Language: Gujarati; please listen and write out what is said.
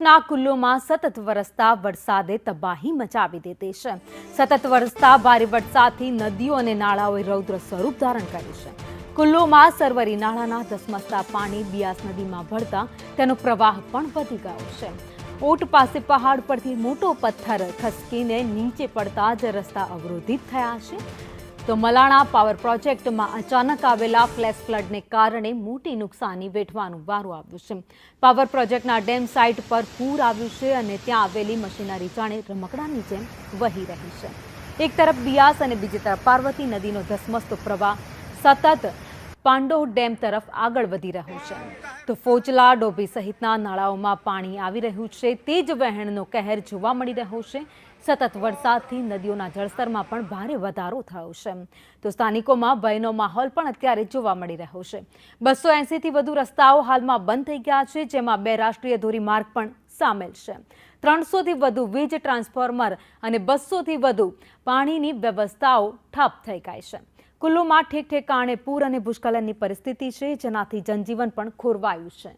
સુરતના કુલ્લુમાં સતત વરસતા વરસાદે તબાહી મચાવી દીધી છે। સતત વરસતા ભારે વરસાદથી નદીઓ અને નાળાઓએ રૌદ્ર સ્વરૂપ ધારણ કર્યું છે। કુલ્લુમાં સરવરી નાળાના ધસમસતા પાણી બિયાસ નદીમાં ભળતા તેનો પ્રવાહ પણ વધી ગયો છે। ઓટ પાસે પહાડ પરથી મોટો પથ્થર ખસકીને નીચે પડતા જ રસ્તા અવરોધિત થયા છે। તો મલાણા પાવર પ્રોજેક્ટમાં અચાનક આવેલા ફ્લેશ ફ્લડને કારણે મોટી નુકસાની વેઠવાનું વારો આવ્યું છે। પાવર પ્રોજેક્ટના ડેમ સાઇટ પર પૂર આવ્યું છે અને ત્યાં આવેલી મશીનરી જાણે રમકડાની જેમ વહી રહી છે। એક તરફ બિયાસ અને બીજી તરફ પાર્વતી નદીનો ધસમસતો પ્રવાહ સતત પાંડોહ ડેમ તરફ આગળ વધી રહ્યું છે। તો ફોજલા ડોભી સહિતના નાળાઓમાં પાણી આવી રહ્યું છે। તે જ વહેણનો કહેર જોવા મળી રહ્યો છે। સતત વરસાદથી નદીઓના જળસ્તરમાં પણ ભારે વધારો થયો છે। તો સ્થાનિકોમાં ભયનો માહોલ પણ અત્યારે જોવા મળી રહ્યો છે। 280થી વધુ રસ્તાઓ હાલમાં બંધ થઈ ગયા છે, જેમાં 2 રાષ્ટ્રીય ધોરીમાર્ગ પણ સામેલ છે। 300થી વધુ વીજ ટ્રાન્સફોર્મર અને 200થી વધુ પાણીની વ્યવસ્થાઓ ઠપ થઈ ગઈ છે। કુલ્લુમાં ઠેક ઠેકાણે પૂર અને ભૂસ્ખલનની પરિસ્થિતિ છે, જેનાથી જનજીવન પણ ખોરવાયું છે।